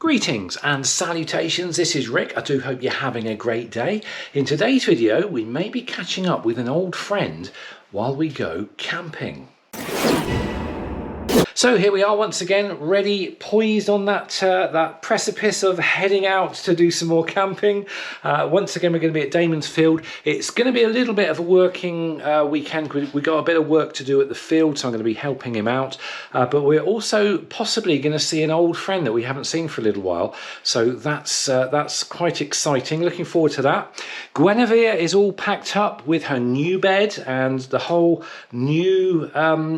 Greetings and salutations, this is Rick. I do hope you're having a great day. In today's video, we may be catching up with an old friend while we go camping. So here we are once again, ready, poised on that precipice of heading out to do some more camping. Once again, we're going to be at Damon's field. It's going to be a little bit of a working weekend. We got a bit of work to do at the field, so I'm going to be helping him out. But we're also possibly going to see an old friend that we haven't seen for a little while. So that's quite exciting. Looking forward to that. Guinevere is all packed up with her new bed and the whole new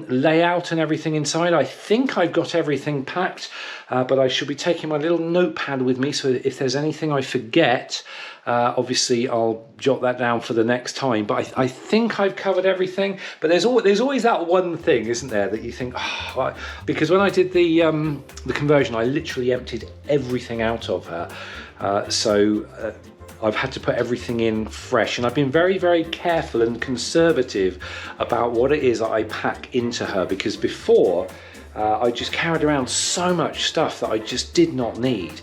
layout and everything inside. I think I've got everything packed, but I should be taking my little notepad with me, so if there's anything I forget, obviously I'll jot that down for the next time. But I think I've covered everything, but there's always that one thing, isn't there, that you think, oh, because when I did the conversion, I literally emptied everything out of her, so I've had to put everything in fresh, and I've been very, very careful and conservative about what it is that I pack into her, because before I just carried around so much stuff that I just did not need.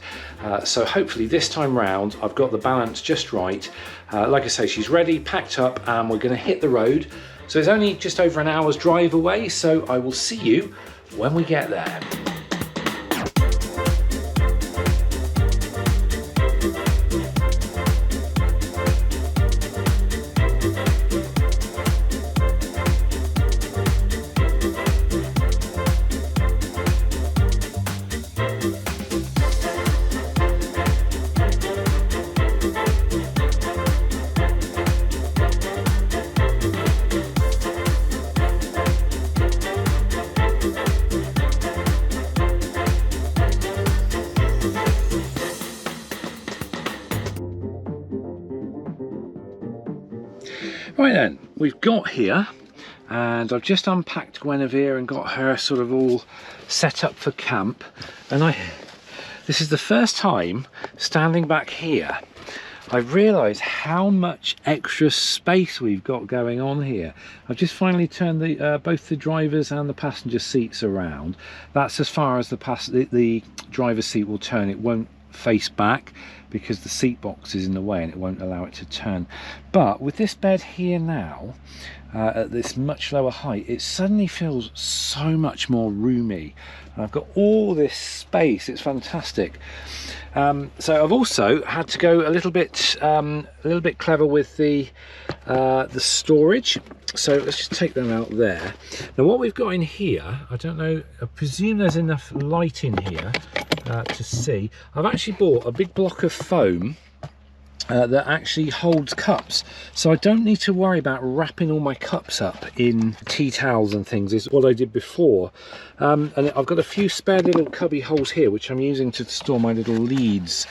So hopefully this time round I've got the balance just right. Like I say, she's ready, packed up, and we're going to hit the road. So it's only just over an hour's drive away, so I will see you when we get there. Right then, we've got here, and I've just unpacked Guinevere and got her sort of all set up for camp. And this is the first time standing back here I've realised how much extra space we've got going on here. I've just finally turned both the driver's and the passenger seats around. That's as far as the driver's seat will turn. It won't face back because the seat box is in the way and it won't allow it to turn. But with this bed here now, at this much lower height, it suddenly feels so much more roomy. And I've got all this space, it's fantastic. So I've also had to go a little bit clever with the storage. So let's just take them out there. Now what we've got in here, I don't know, I presume there's enough light in here to see. I've actually bought a big block of foam that actually holds cups, so I don't need to worry about wrapping all my cups up in tea towels and things, is what I did before. And I've got a few spare little cubby holes here which I'm using to store my little leads.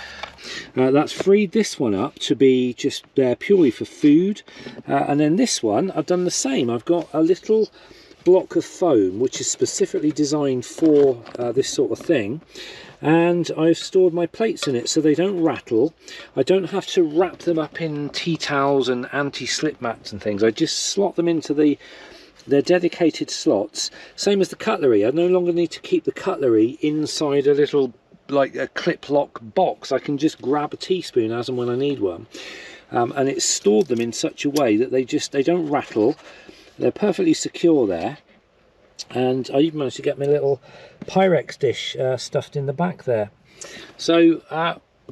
That's freed this one up to be just purely for food, and then this one I've done the same. I've got a little block of foam which is specifically designed for this sort of thing, and I've stored my plates in it so they don't rattle. I don't have to wrap them up in tea towels and anti-slip mats and things. I just slot them into their dedicated slots. Same as the cutlery. I no longer need to keep the cutlery inside a little, like a clip lock box. I can just grab a teaspoon as and when I need one, and it's stored them in such a way that they don't rattle. They're perfectly secure there. And I even managed to get my little Pyrex dish stuffed in the back there. So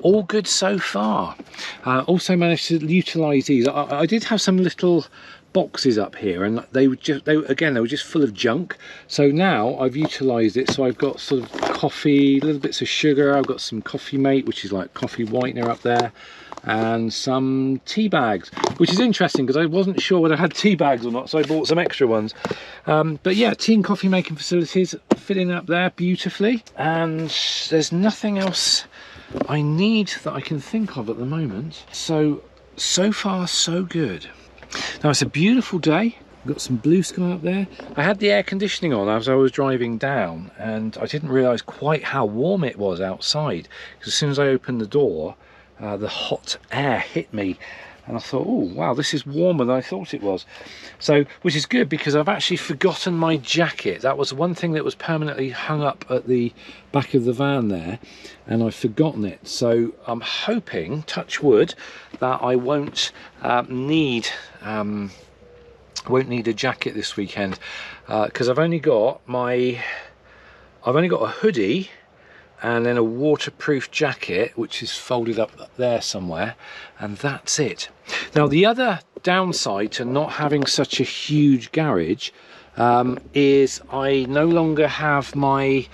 all good so far. Also managed to utilise these. I did have some little boxes up here, and they were just full of junk. So now I've utilised it. So I've got sort of coffee, little bits of sugar. I've got some Coffee Mate, which is like coffee whitener up there, and some tea bags, which is interesting because I wasn't sure whether I had tea bags or not, so I bought some extra ones. But yeah, tea and coffee making facilities fitting up there beautifully, and there's nothing else I need that I can think of at the moment. So far so good. Now it's a beautiful day. We've got some blue sky up there. I had the air conditioning on as I was driving down, and I didn't realise quite how warm it was outside, because as soon as I opened the door, the hot air hit me and I thought, oh wow, this is warmer than I thought it was. So, which is good, because I've actually forgotten my jacket. That was one thing that was permanently hung up at the back of the van there, and I've forgotten it. So I'm hoping, touch wood, that I won't need a jacket this weekend, because I've only got a hoodie and then a waterproof jacket, which is folded up there somewhere, and that's it. Now, the other downside to not having such a huge garage is I no longer have my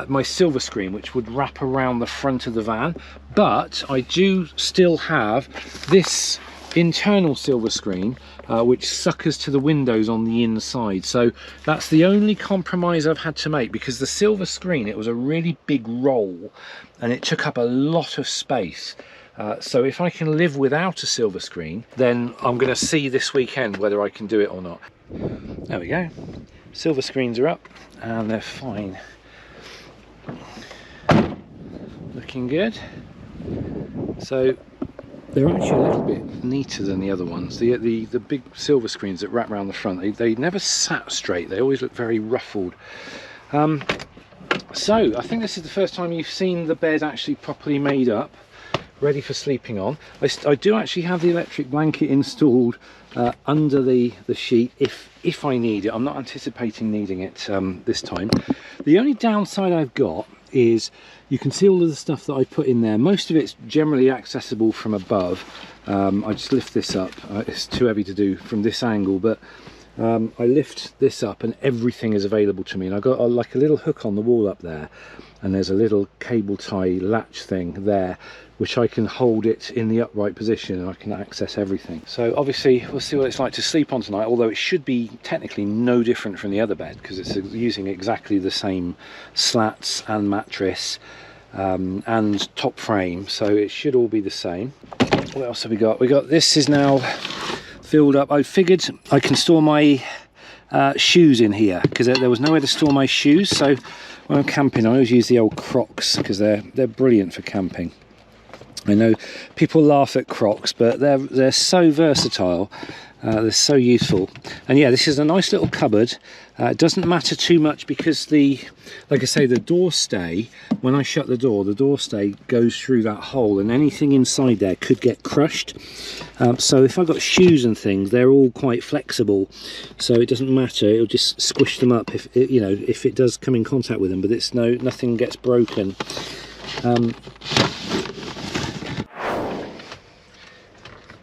my silver screen, which would wrap around the front of the van, but I do still have this internal silver screen which suckers to the windows on the inside. So that's the only compromise I've had to make, because the silver screen, it was a really big roll and it took up a lot of space. So if I can live without a silver screen, then I'm going to see this weekend whether I can do it or not. There we go, silver screens are up and they're fine, looking good. So they're actually a little bit neater than the other ones. The big silver screens that wrap around the front, they never sat straight, they always look very ruffled. So I think this is the first time you've seen the bed actually properly made up, ready for sleeping on. I do actually have the electric blanket installed under the sheet if I need it. I'm not anticipating needing it this time. The only downside I've got is you can see all of the stuff that I put in there. Most of it's generally accessible from above. I just lift this up. It's too heavy to do from this angle, but I lift this up and everything is available to me. And I've got like a little hook on the wall up there, and there's a little cable tie latch thing there, which I can hold it in the upright position and I can access everything. So obviously we'll see what it's like to sleep on tonight, although it should be technically no different from the other bed, because it's using exactly the same slats and mattress and top frame, so it should all be the same. What else have we got? This is now filled up. I figured I can store my shoes in here, because there was nowhere to store my shoes. So when I'm camping, I always use the old Crocs, because they're brilliant for camping. I know people laugh at Crocs, but they're so versatile. They're so useful. And yeah, this is a nice little cupboard. It doesn't matter too much, because like I say, the door stay, when I shut the door stay goes through that hole, and anything inside there could get crushed. So if I've got shoes and things, they're all quite flexible, so it doesn't matter. It'll just squish them up if it does come in contact with them, but nothing gets broken.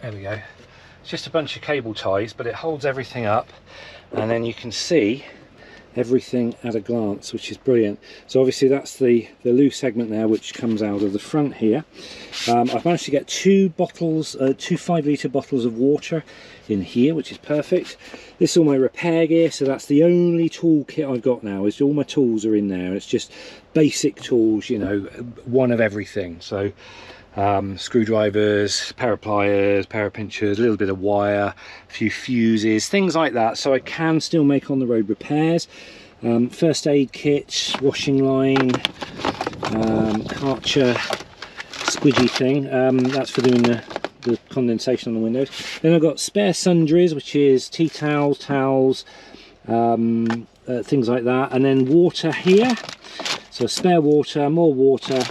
There we go. It's just a bunch of cable ties, but it holds everything up, and then you can see everything at a glance, which is brilliant. So obviously that's the loose segment there, which comes out of the front here. I've managed to get two 5-litre bottles of water in here, which is perfect. This is all my repair gear, so that's the only toolkit I've got now. Is all my tools are in there. It's just basic tools, you know, one of everything. So screwdrivers, pair of pliers, pair of pinchers, a little bit of wire, a few fuses, things like that, so I can still make on the road repairs. First aid kit, washing line, Karcher squidgy thing, that's for doing the condensation on the windows. Then I've got spare sundries, which is tea towels, things like that, and then water here, so spare water, more water.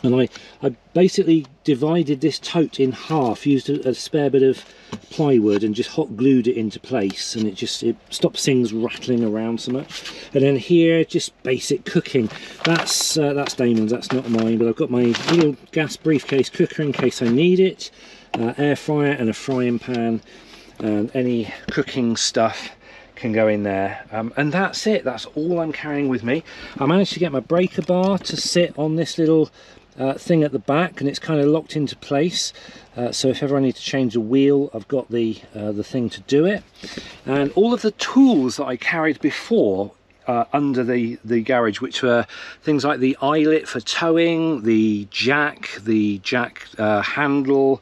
And I basically divided this tote in half, used a spare bit of plywood and just hot glued it into place, and it stops things rattling around so much. And then here, just basic cooking. That's Damon's, that's not mine, but I've got my little gas briefcase cooker in case I need it, air fryer and a frying pan, and any cooking stuff can go in there, and that's it. That's all I'm carrying with me. I managed to get my breaker bar to sit on this little thing at the back, and it's kind of locked into place, so if ever I need to change a wheel, I've got the thing to do it. And all of the tools that I carried before under the garage, which were things like the eyelet for towing, the jack handle,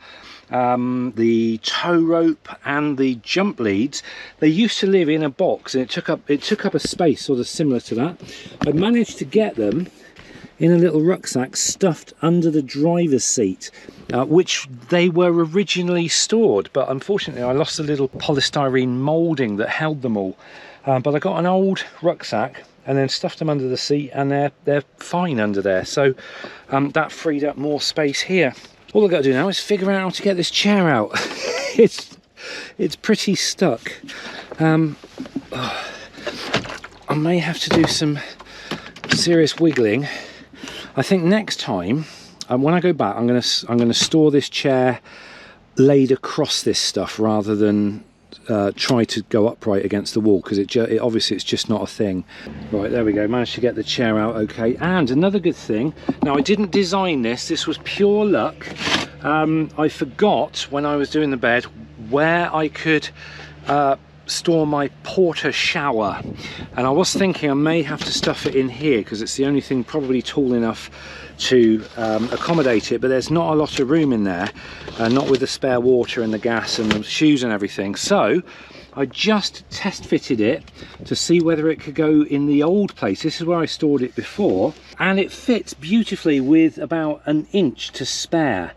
the tow rope, and the jump leads, they used to live in a box, and it took up a space sort of similar to that. I managed to get them in a little rucksack stuffed under the driver's seat, which they were originally stored, but unfortunately I lost a little polystyrene moulding that held them all. But I got an old rucksack and then stuffed them under the seat, and they're fine under there. So that freed up more space here. All I've got to do now is figure out how to get this chair out. it's pretty stuck. I may have to do some serious wiggling. I think next time when I go back, I'm gonna store this chair laid across this stuff rather than try to go upright against the wall, because it obviously it's just not a thing. Right, there we go, managed to get the chair out okay. And another good thing, now I didn't design this was pure luck. I forgot when I was doing the bed where I could store my porter shower, and I was thinking I may have to stuff it in here because it's the only thing probably tall enough to accommodate it, but there's not a lot of room in there, not with the spare water and the gas and the shoes and everything. So I just test fitted it to see whether it could go in the old place. This is where I stored it before, and it fits beautifully with about an inch to spare.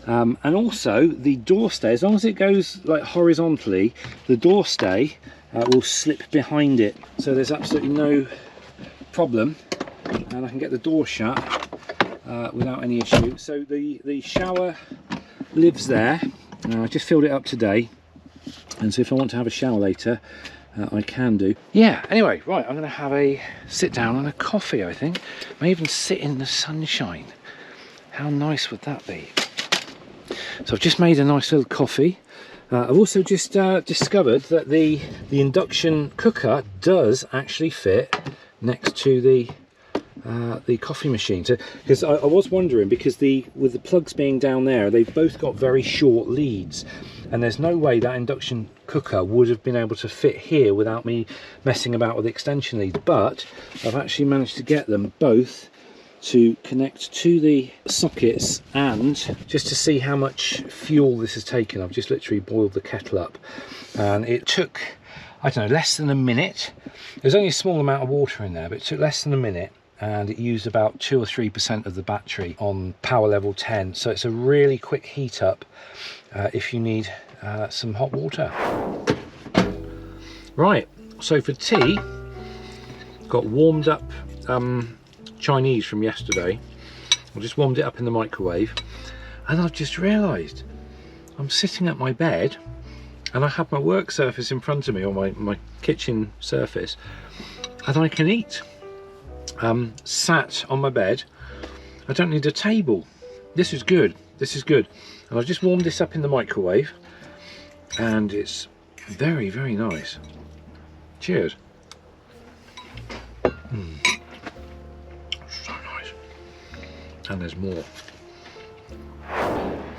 And also the door stay, as long as it goes like horizontally, the door stay will slip behind it, so there's absolutely no problem, and I can get the door shut without any issue. So the shower lives there. I just filled it up today, and so if I want to have a shower later, I can do. Yeah, anyway, right, I'm going to have a sit down and a coffee, I think. May even sit in the sunshine. How nice would that be? So I've just made a nice little coffee. I've also just discovered that the induction cooker does actually fit next to the coffee machine. So, because I was wondering, because with the plugs being down there, they've both got very short leads, and there's no way that induction cooker would have been able to fit here without me messing about with the extension leads. But I've actually managed to get them both to connect to the sockets, and just to see how much fuel this has taken, I've just literally boiled the kettle up, and it took, I don't know, less than a minute. There's only a small amount of water in there, but it took less than a minute, and it used about 2 or 3% of the battery on power level 10. So it's a really quick heat up if you need some hot water. Right, so for tea, got warmed up Chinese from yesterday. I just warmed it up in the microwave, and I've just realised I'm sitting at my bed and I have my work surface in front of me, or my kitchen surface, and I can eat sat on my bed. I don't need a table. This is good, this is good. And I've just warmed this up in the microwave, and it's very, very nice. Cheers. And there's more.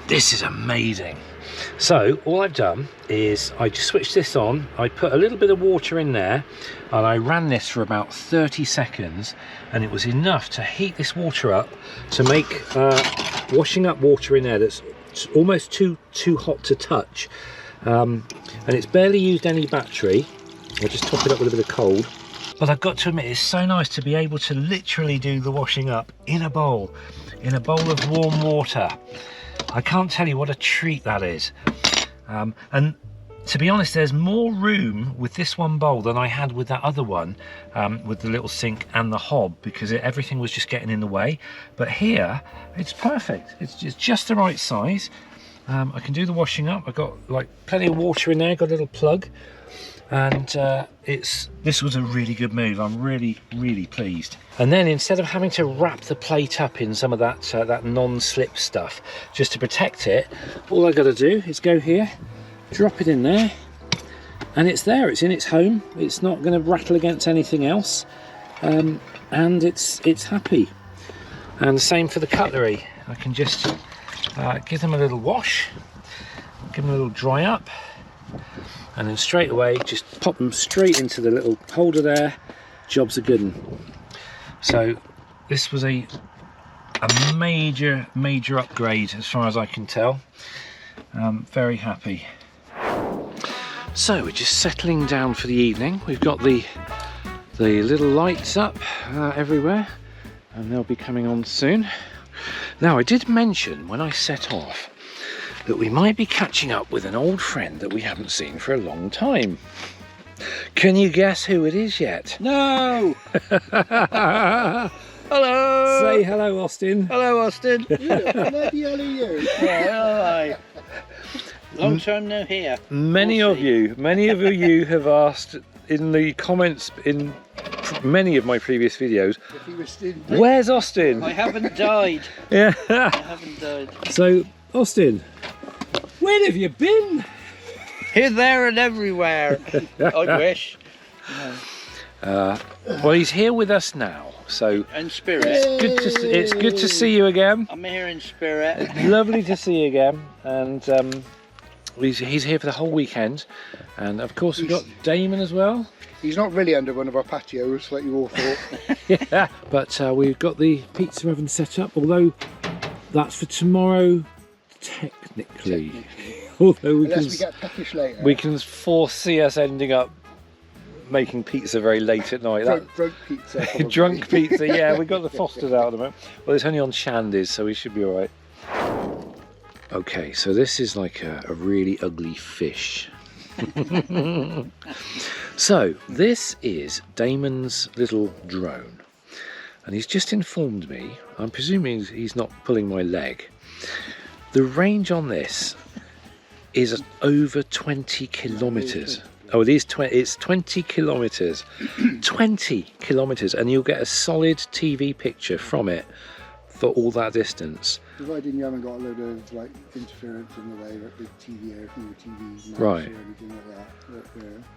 This is amazing. So all I've done is I just switched this on, I put a little bit of water in there, and I ran this for about 30 seconds, and it was enough to heat this water up to make washing up water in there that's almost too hot to touch, and it's barely used any battery. I'll just top it up with a bit of cold. But I've got to admit, it's so nice to be able to literally do the washing up in a bowl of warm water. I can't tell you what a treat that is. And to be honest, there's more room with this one bowl than I had with that other one, with the little sink and the hob, because everything was just getting in the way. But here, it's perfect. It's just the right size. I can do the washing up. I've got like plenty of water in there, got a little plug. And this was a really good move. I'm really, really pleased. And then instead of having to wrap the plate up in some of that non-slip stuff just to protect it, all I got to do is go here, drop it in there, and it's there. It's in its home. It's not going to rattle against anything else, and it's happy. And the same for the cutlery. I can just give them a little wash, give them a little dry up, and then straight away just pop them straight into the little holder there. Job's a good one. So this was a major upgrade as far as I can tell. Very happy. So we're just settling down for the evening. We've got the little lights up everywhere. and they'll be coming on soon. Now, I did mention when I set off that we might be catching up with an old friend that we haven't seen for a long time. Can you guess who it is yet? No! Hello! Say hello, Austin. Hello, Austin. You bloody hell are you? Yeah, long time no here. Many of you have asked in the comments in many of my previous videos, If he was still where's Austin? I haven't died. Yeah. I haven't died. So, Austin, where have you been? Here, there, and everywhere. I wish. Well, he's here with us now, so In spirit. it's good to see you again. I'm here in spirit. Lovely to see you again, and he's here for the whole weekend, and of course we've got Damon as well. He's not really under one of our patios like you all thought. Yeah, but we've got the pizza oven set up, although that's for tomorrow technically. Although Unless we get peckish later. we can foresee us ending up making pizza very late at night. Drunk pizza. probably. Drunk pizza, yeah, we got the Fosters out at the moment. Well, it's only on Shandy's, so we should be all right. Okay, so this is like a really ugly fish. So, this is Damon's little drone. And he's just informed me, I'm presuming he's not pulling my leg. The range on this is over 20 kilometres. Oh, it's 20 kilometres. 20 kilometres, and you'll get a solid TV picture from it for all that distance. Providing you haven't got a load of like interference in the way, like big TV air from your TV, Right. or anything like that.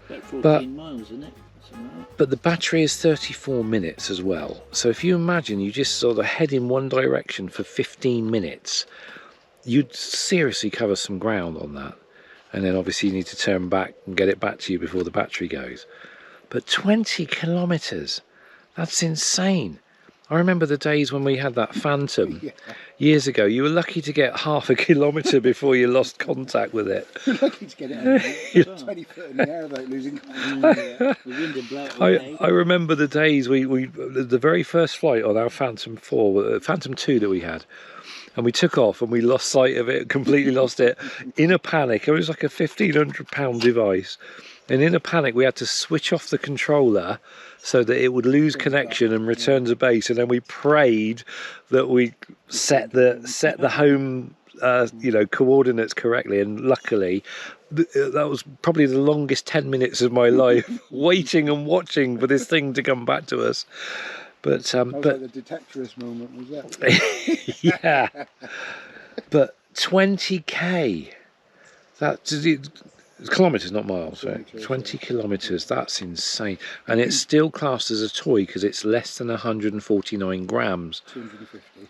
About 14 But- miles, isn't it? Something like that. But the battery is 34 minutes as well. So if you imagine you just sort of head in one direction for 15 minutes, you'd seriously cover some ground on that. And then obviously you need to turn back and get it back to you before the battery goes. But 20 kilometres, that's insane. I remember the days when we had that Phantom Yeah. years ago. You were lucky to get half a kilometre before you lost contact with it. You're lucky to get it out 20 foot in the air without losing contact. The wind had blown away. I remember the days the very first flight on our Phantom 4, Phantom 2 that we had, and we took off and we lost sight of it, completely lost it in a panic. It was like a £1,500 device, and in a panic we had to switch off the controller so that it would lose connection and return to base, and then we prayed that we set the home coordinates correctly, and luckily that was probably the longest 10 minutes of my life waiting and watching for this thing to come back to us. But That was like the detectorist moment, was that? yeah, but 20k, kilometres, not miles, right? 20 kilometres, that's insane. And it's still classed as a toy because it's less than 149 grams. 250.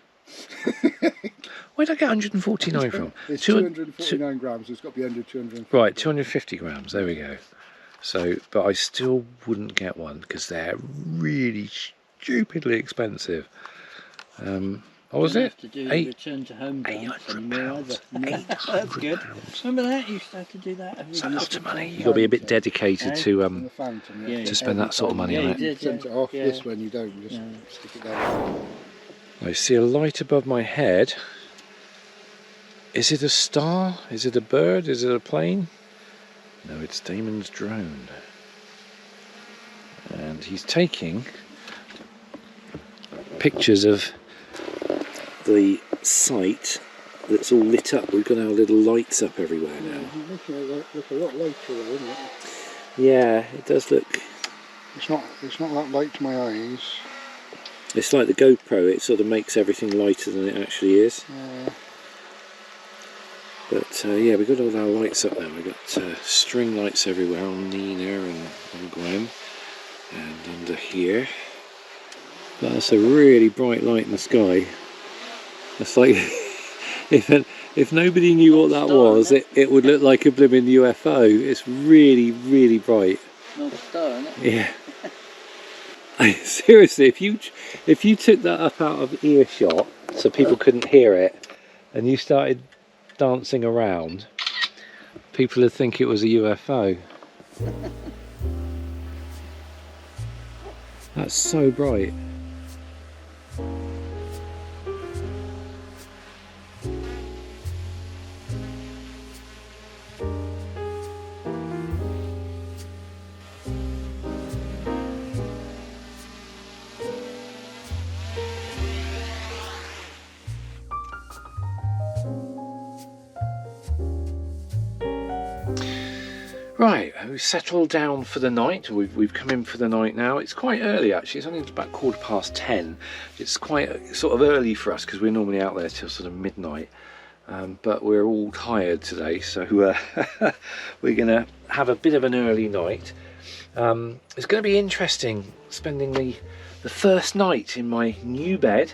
Where'd I get 149 from? It's 249 grams, so it's got to be under 250. Right, 250 grams, there we go. So, but I still wouldn't get one because they're really stupidly expensive. What was Don't it? have to do Eight- return to home dance £800. anymore either. No, that's good. £800. Remember that? You used to have to do that. It's a lot of money. You've got to be a bit dedicated to And the Phantom, Yeah, to spend that sort of money Yeah, on you it. did, Send it off. yeah. This one you don't, you just stick it down. I see a light above my head. Is it a star? Is it a bird? Is it a plane? No, it's Damon's drone. And he's taking pictures of the site that's all lit up. We've got our little lights up everywhere now. It's making it look a lot lighter though, isn't it? Yeah, it does look. It's not that light to my eyes. It's like the GoPro, it sort of makes everything lighter than it actually is. But yeah, we've got all our lights up now. We've got string lights everywhere on Nina and on Gwen and under here. But that's a really bright light in the sky. It's like if nobody knew what that was, it would look like a blooming UFO. It's really, really bright. North Star, isn't it? Yeah. Seriously, if you took that up out of earshot so people couldn't hear it, and you started dancing around, people would think it was a UFO. That's so bright. Right, we've settled down for the night. We've come in for the night now. It's quite early actually, it's only about 10:15. It's quite sort of early for us because we're normally out there till sort of midnight. But we're all tired today, so we're going to have a bit of an early night. It's going to be interesting spending the first night in my new bed.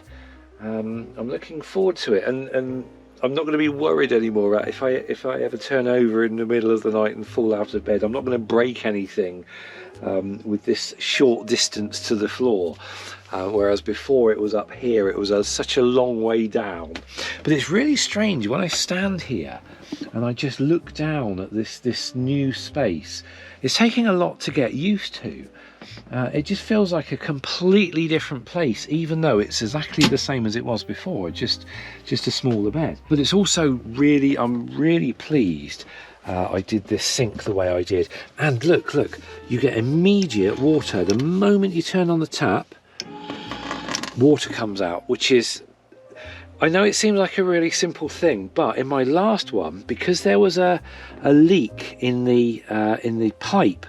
I'm looking forward to it, and I'm not going to be worried anymore if I ever turn over in the middle of the night and fall out of bed. I'm not going to break anything with this short distance to the floor, whereas before it was up here, it was such a long way down. But it's really strange when I stand here and I just look down at this new space. It's taking a lot to get used to. It just feels like a completely different place, even though it's exactly the same as it was before, just a smaller bed. But it's also really, I'm really pleased I did this sink the way I did. And look, you get immediate water. The moment you turn on the tap, water comes out, which is, I know it seems like a really simple thing, but in my last one, because there was a leak in the pipe,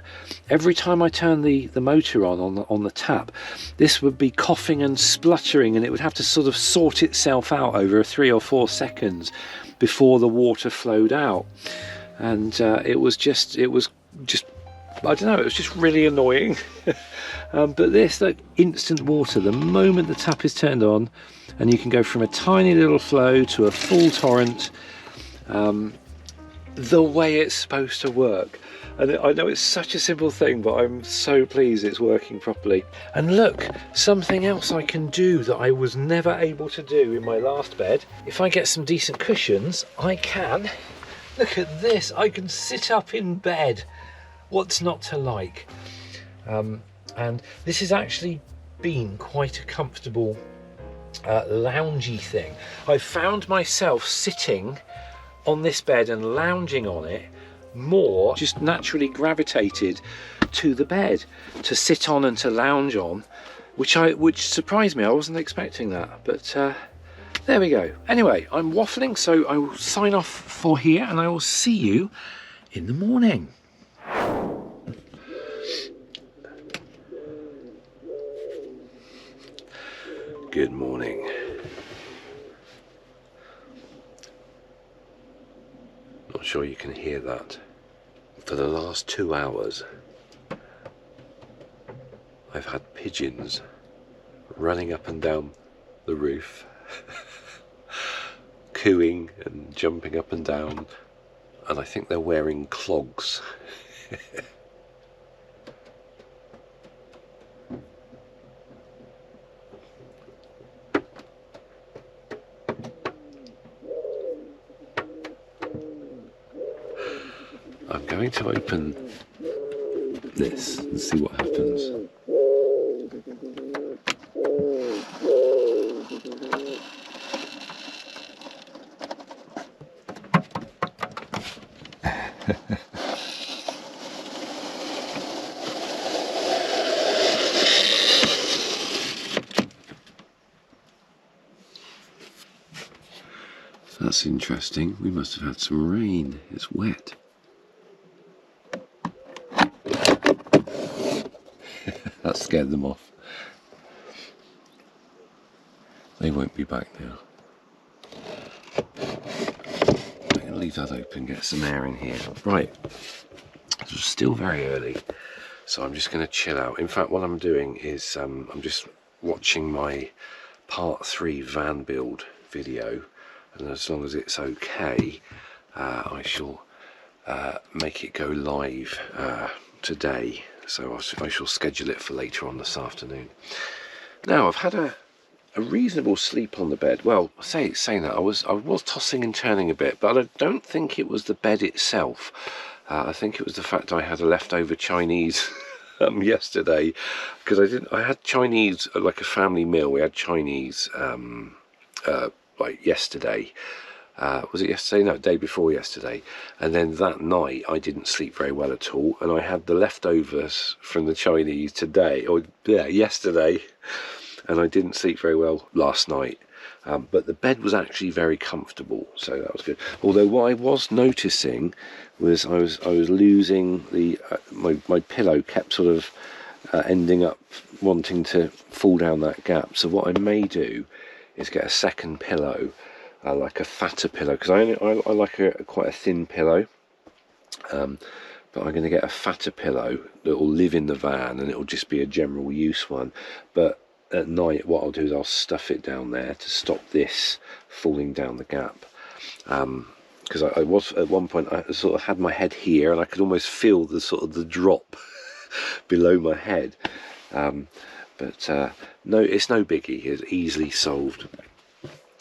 every time I turned the motor on the tap, this would be coughing and spluttering, and it would have to sort of sort itself out over 3 or 4 seconds before the water flowed out. And it was just I don't know, it was just really annoying. But this, like, instant water, the moment the tap is turned on, and you can go from a tiny little flow to a full torrent, the way it's supposed to work. And I know it's such a simple thing, but I'm so pleased it's working properly. And look, something else I can do that I was never able to do in my last bed. If I get some decent cushions, I can, look at this, I can sit up in bed. What's not to like? And this has actually been quite a comfortable loungy thing. I found myself sitting on this bed and lounging on it more, just naturally gravitated to the bed to sit on and to lounge on, which surprised me. I wasn't expecting that, but there we go. Anyway, I'm waffling, so I will sign off for here, and I will see you in the morning. Good morning. Not sure you can hear that. For the last 2 hours, I've had pigeons running up and down the roof, cooing and jumping up and down, and I think they're wearing clogs. I'm going to open this and see what happens. That's interesting. We must have had some rain. It's wet. That scared them off. They won't be back now. I'm going to leave that open, get some air in here. Right, it's still very early, so I'm just going to chill out. In fact, what I'm doing is I'm just watching my part 3 van build video, and as long as it's okay, I shall make it go live today. So I shall schedule it for later on this afternoon. Now, I've had a reasonable sleep on the bed. Well, saying that, I was tossing and turning a bit, but I don't think it was the bed itself. I think it was the fact I had a leftover Chinese yesterday, because I had Chinese, like a family meal. We had Chinese like yesterday. Was it yesterday? No, day before yesterday. And then that night I didn't sleep very well at all, and I had the leftovers from the Chinese today, or yeah, yesterday, and I didn't sleep very well last night. But the bed was actually very comfortable, so that was good. Although what I was noticing was I was losing the my pillow kept sort of ending up wanting to fall down that gap. So what I may do is get a second pillow, like a fatter pillow, because I like quite a thin pillow. But I'm going to get a fatter pillow that will live in the van, and it will just be a general use one. But at night, what I'll do is I'll stuff it down there to stop this falling down the gap. Because I was at one point, I sort of had my head here, and I could almost feel the sort of the drop below my head. But no, it's no biggie. It's easily solved.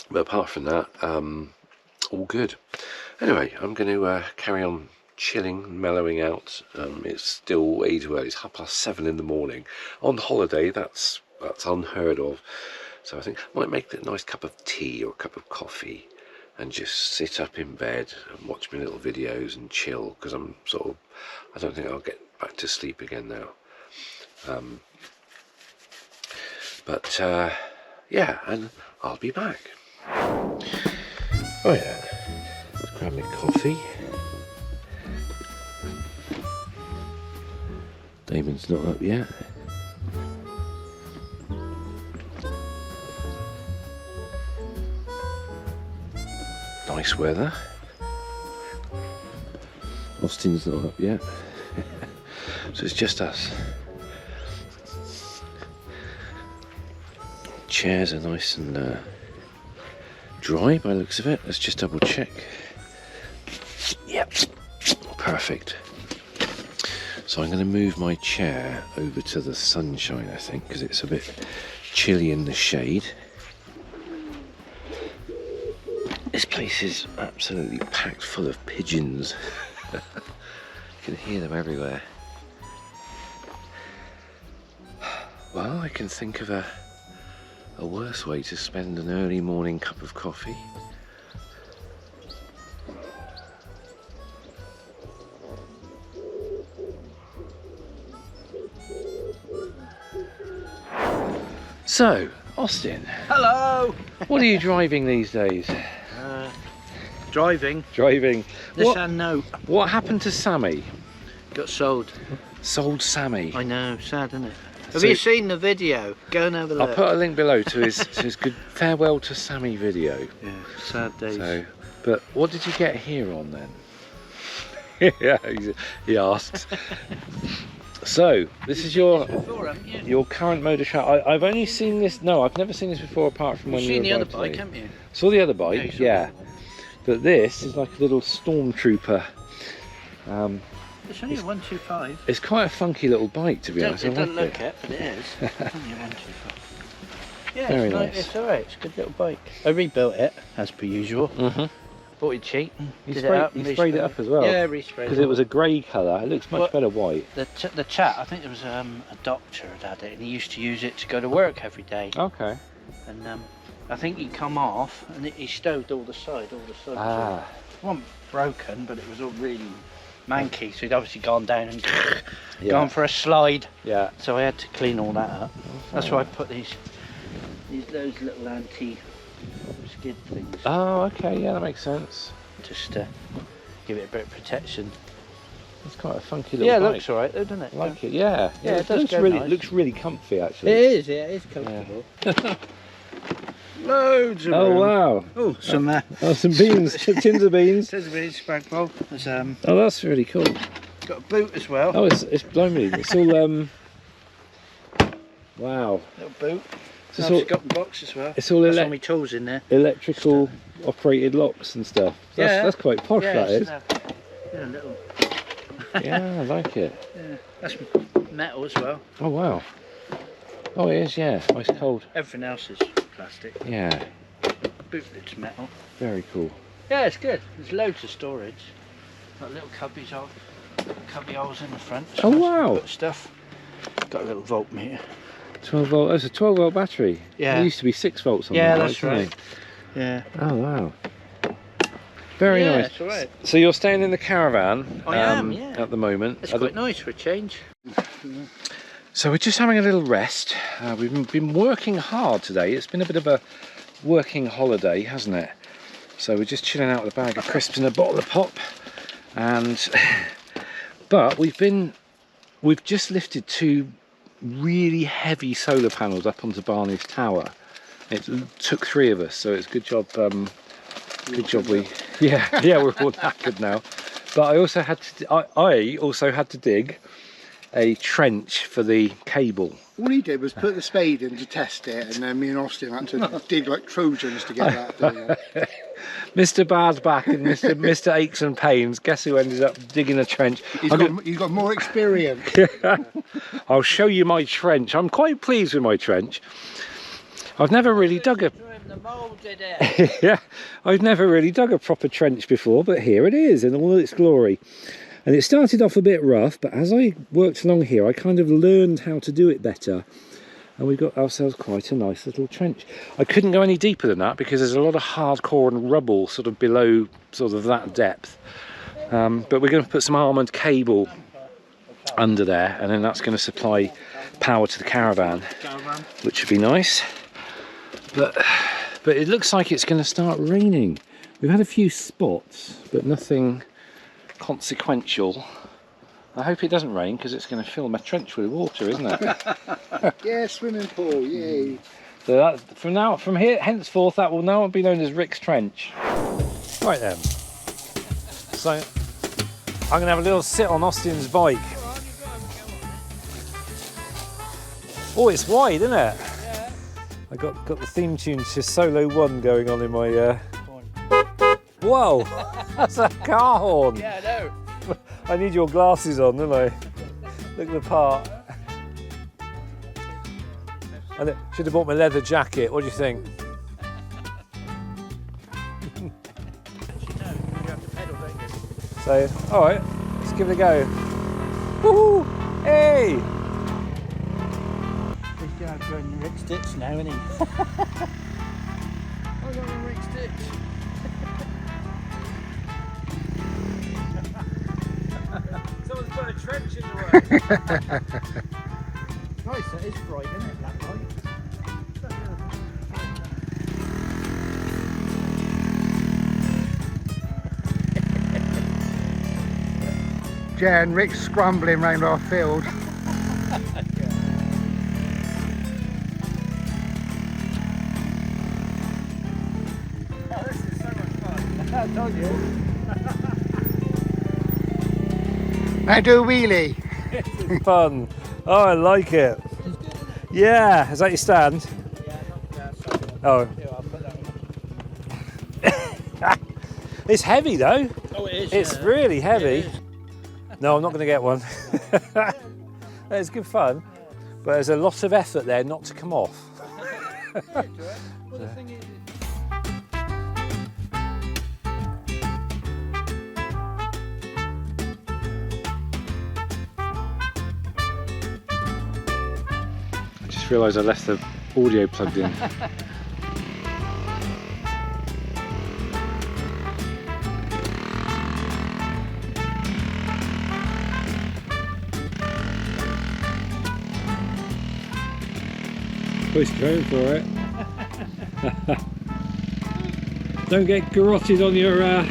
But apart from that, all good. Anyway, I'm going to carry on chilling, mellowing out. It's still way too early. It's 7:30 in the morning. On holiday, that's unheard of. So I think I might make a nice cup of tea or a cup of coffee and just sit up in bed and watch my little videos and chill, because I'm sort of, I don't think I'll get back to sleep again now. But yeah, and I'll be back. Right then, let's grab my coffee. Damon's not up yet. Nice weather. Austin's not up yet. So it's just us. Chairs are nice and dry by the looks of it. Let's just double check. Yep, perfect. So I'm going to move my chair over to the sunshine, I think, because it's a bit chilly in the shade. This place is absolutely packed full of pigeons. You can hear them everywhere. Well, I can think of a worse way to spend an early morning cup of coffee. So, Austin. Hello. What are you driving these days? Driving. Driving. This and no. What happened to Sammy? Got sold. Sold Sammy. I know, sad, isn't it? Have So- you seen the video? Go and have a look. I'll put a link below to his good farewell to Sammy video. Yeah, sad days. So, but what did you get here on then? Yeah, he asked. So, this is your Before, haven't you? your current motor shop. I've only seen this. No, I've never seen this before, apart from when You've you seen were the other about bike, to. haven't you? Saw the other Yeah, bike, you saw yeah. But this is like a little stormtrooper. It's only a 125. It's quite a funky little bike, to be honest. I It doesn't like look it, but it is. It's only a 125. Yeah, Very it's nice. It's alright. It's a good little bike. I rebuilt it as per usual. Mhm. Bought it cheap. You Did sprayed, and you sprayed it up as well. Yeah, resprayed. Because it was a grey colour. It looks much Well, better white. The chap. I think there was a doctor had it, and he used to use it to go to work every day. Okay. And I think he come off, and he stowed all the side. Ah. It wasn't broken, but it was all really manky. So he'd obviously gone down and Yeah. gone for a slide. Yeah. So I had to clean all that up. That's why I put those little anti-skid things, Oh, okay. Yeah, that makes sense. just to give it a bit of protection. It's quite a funky little Yeah, it bike. looks alright though, doesn't it? I like it. Yeah. Yeah, it does looks go really. nice. Looks really comfy, actually. It is, yeah, it is comfortable. Loads of Oh room. wow. Oh, some Oh, some beans. Tins of beans. There's a bit of spag bowl. There's Oh, that's really cool. got a boot as well. Oh, it's blimey. It's all Wow. Little boot. So it's I've all, got the box as well. it's all That's all my tools in there. electrical operated locks and stuff. That's quite posh. Yeah, that is. yeah, little. Yeah, I like it. Yeah, that's metal as well. Oh wow. Oh, it is. Yeah, ice cold. Everything else is plastic. Yeah, Boot lid's metal. very cool. Yeah, it's good. There's loads of storage. Got little cubby holes in the front. Oh, wow. Put stuff. Got a little voltmeter. 12 volt. That's a 12 volt battery. Yeah. There used to be 6 volts on Yeah, the that's bike, didn't right. Yeah. there? Oh wow. Very Yeah, nice. it's all right. So you're staying in the caravan I am, yeah. at the moment. It's quite nice for a change. So we're just having a little rest. We've been working hard today. It's been a bit of a working holiday, hasn't it? So we're just chilling out with a bag of crisps and a bottle of pop. And but we've just lifted 2 really heavy solar panels up onto Barney's tower. It took 3 of us, so it's good job. Good job we, yeah, we're all knackered now. But I also had to dig a trench for the cable. All he did was put the spade in to test it, and then me and Austin had to dig like Trojans to get that thing. Mr. Badback and Mr. Aches and Pains, guess who ended up digging a trench? He's got more experience. I'll show you my trench. I'm quite pleased with my trench. I've never really dug a... The mole did it. Yeah, I've never really dug a proper trench before, but here it is in all its glory. And it started off a bit rough, but as I worked along here, I kind of learned how to do it better. And we got ourselves quite a nice little trench. I couldn't go any deeper than that because there's a lot of hardcore and rubble sort of below sort of that depth. But we're going to put some almond cable under there, and then that's going to supply power to the caravan, which would be nice. But it looks like it's going to start raining. We've had a few spots, but nothing consequential. I hope it doesn't rain because it's going to fill my trench with water, isn't it? Yeah, swimming pool, yay. So that, from here henceforth, that will now be known as Rick's Trench. Right then. So I'm going to have a little sit on Austin's bike. Oh, it's wide, isn't it? Yeah. I got the theme tune to Solo 1 going on in my... Whoa! That's a car horn! Yeah, I know. I need your glasses on, don't I? Look the part. I should have bought my leather jacket. What do you think? So, all right, let's give it a go. Woohoo! Hey! He's going to have to go in Rick's ditch now, isn't he? I'm going in Rick's ditch. Someone's put a trench in the way. Nice, that is bright, isn't it, that light? Jen, Rick's scrambling round our field. Oh, this is so much fun. I told you. Now do a wheelie. This is fun. Oh, I like it. Yeah, is that your stand? Yeah, Oh. yeah, I'll put that on. It's heavy though. Oh, it is. It's yeah. really heavy. It is. No, I'm not going to get one. It's good fun, but there's a lot of effort there not to come off. Well, the thing is, I just realised I left the audio plugged in. He's going for it. Don't get garroted on your...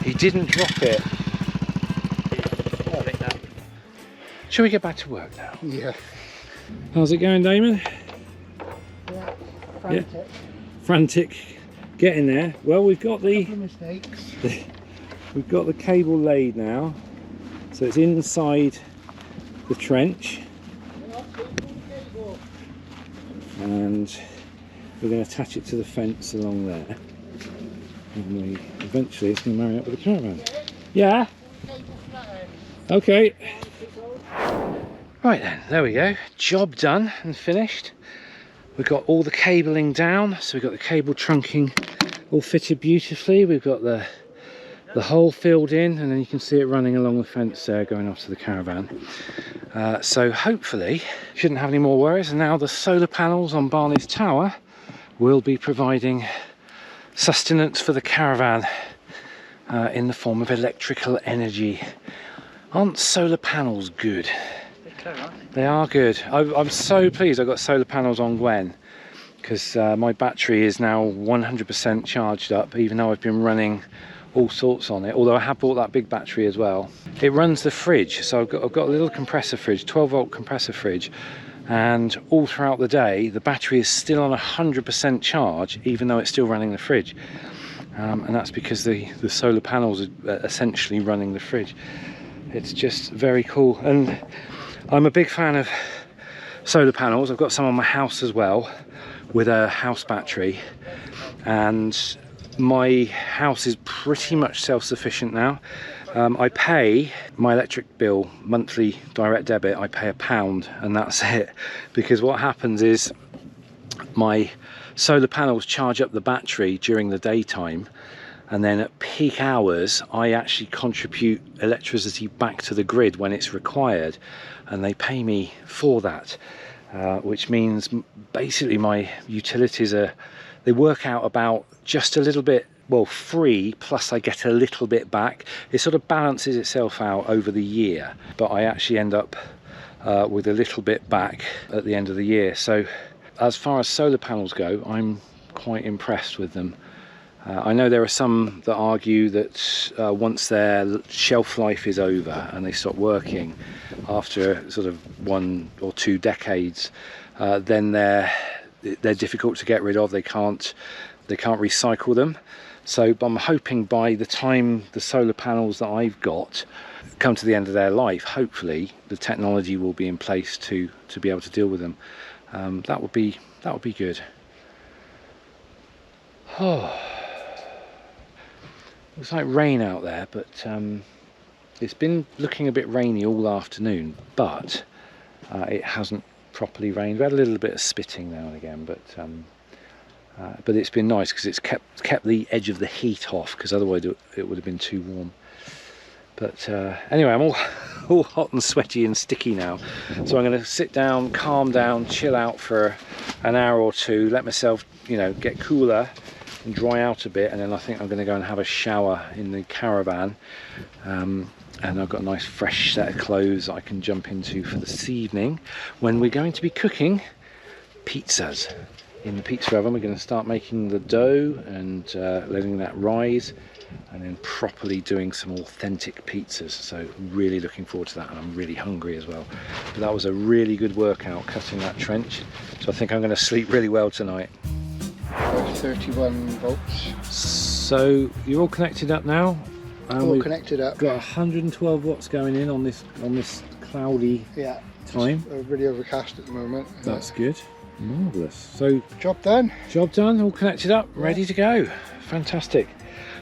He didn't drop it. Shall we get back to work now? Yeah. How's it going, Damon? Yeah. Frantic. Yeah. Frantic. Getting there. Well, we've got the... Couple of mistakes. We've got the cable laid now. So it's inside the trench. And we're going to attach it to the fence along there. And eventually it's going to marry up with the caravan. Yeah? Okay. Right then, there we go. Job done and finished. We've got all the cabling down, so we've got the cable trunking all fitted beautifully. We've got the the hole filled in, and then you can see it running along the fence there going off to the caravan. So hopefully shouldn't have any more worries, and now the solar panels on Barney's tower will be providing sustenance for the caravan in the form of electrical energy. Aren't solar panels good? They are good. I'm so pleased I got solar panels on Gwen, because my battery is now 100% charged up, even though I've been running all sorts on it, although I have bought that big battery as well. It runs the fridge, so I've got a little compressor fridge, 12-volt compressor fridge, and all throughout the day the battery is still on 100% charge, even though it's still running the fridge. And that's because the solar panels are essentially running the fridge. It's just very cool, and I'm a big fan of solar panels. I've got some on my house as well with a house battery, and my house is pretty much self-sufficient now. I pay my electric bill monthly direct debit. I pay £1 and that's it, because what happens is my solar panels charge up the battery during the daytime, and then at peak hours I actually contribute electricity back to the grid when it's required, and they pay me for that, which means basically my utilities they work out about just a little bit, well, free, plus I get a little bit back. It sort of balances itself out over the year, but I actually end up with a little bit back at the end of the year. So as far as solar panels go, I'm quite impressed with them. I know there are some that argue that once their shelf life is over and they stop working after sort of 1 or 2 decades, then they're difficult to get rid of. They can't recycle them. So I'm hoping by the time the solar panels that I've got come to the end of their life, hopefully the technology will be in place to be able to deal with them. That would be good. Oh, looks like rain out there, but it's been looking a bit rainy all afternoon, but it hasn't properly rained. We had a little bit of spitting now and again, but it's been nice because it's kept the edge of the heat off, because otherwise it would have been too warm. But anyway, I'm all hot and sweaty and sticky now, so I'm going to sit down, calm down, chill out for an hour or two, let myself, get cooler and dry out a bit, and then I think I'm going to go and have a shower in the caravan. And I've got a nice fresh set of clothes I can jump into for this evening, when we're going to be cooking pizzas in the pizza oven. We're going to start making the dough and letting that rise, and then properly doing some authentic pizzas. So really looking forward to that, and I'm really hungry as well. But that was a really good workout, cutting that trench, so I think I'm going to sleep really well tonight. 31 volts. So you're all connected up now? All connected up. Got 112 watts going in on this cloudy time. It's really overcast at the moment. That's good. Marvellous. So job done. Job done, all connected up, ready to go. Fantastic.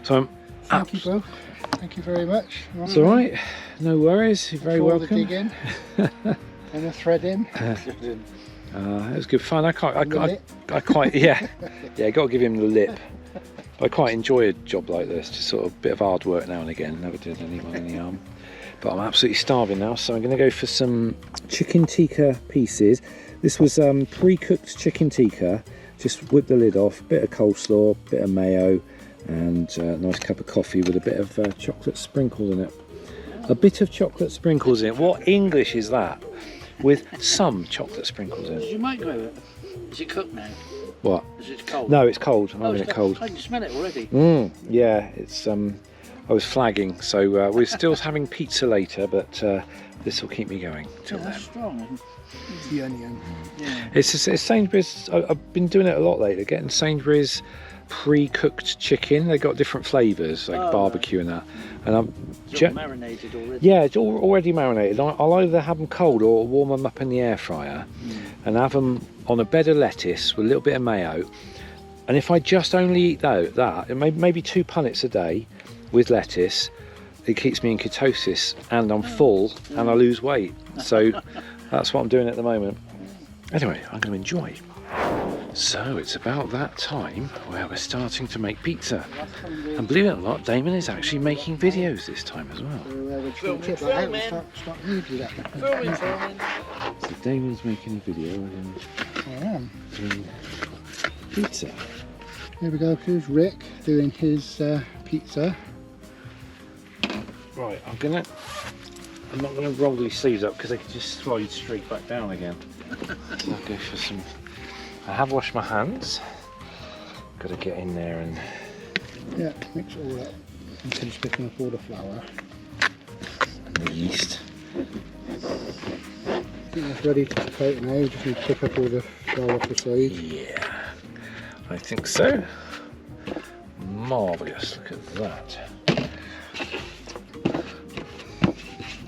So I'm Thank you both. Thank you very much. It's all right. No worries. You're very welcome. The dig in and the thread in. It was good fun. I quite yeah. Got to give him the lip. I quite enjoy a job like this, just sort of a bit of hard work now and again. Never did anyone in the arm. But I'm absolutely starving now, so I'm going to go for some chicken tikka pieces. This was pre-cooked chicken tikka. Just whip the lid off, bit of coleslaw, bit of mayo, and a nice cup of coffee with a bit of chocolate sprinkles in it. A bit of chocolate sprinkles in it. What English is that? With some chocolate sprinkles in it. Did you microwave it? Is it cooked now? What? Is it cold? No, it's cold. I'm having it cold. I can smell it already. Yeah, it's I was flagging, so we're still having pizza later, but this will keep me going till then. That's strong. It's the onion. Yeah. It's Sainsbury's. I've been doing it a lot lately, getting Sainsbury's pre-cooked chicken. They got different flavours, like barbecue and that. And I'm marinated already. Yeah, it's already marinated. I'll either have them cold or warm them up in the air fryer, and have them on a bed of lettuce with a little bit of mayo. And if I just only eat that, maybe 2 punnets a day with lettuce, it keeps me in ketosis, and I'm full, and I lose weight. So that's what I'm doing at the moment. Anyway, I'm going to enjoy. So it's about that time where we're starting to make pizza. And believe it or not, Damon is actually making videos this time as well. Filming. So Damon's making a video and I am. doing pizza. Here we go, here's Rick doing his pizza. Right, I'm not gonna roll these sleeves up because they can just slide straight back down again. So I'll go for some. I have washed my hands. Got to get in there and Yeah, mix it all up until it's picking up all the flour. the yeast. I think that's ready to plate now, just need to pick up all the flour off the side. Yeah, I think so. Marvellous, look at that.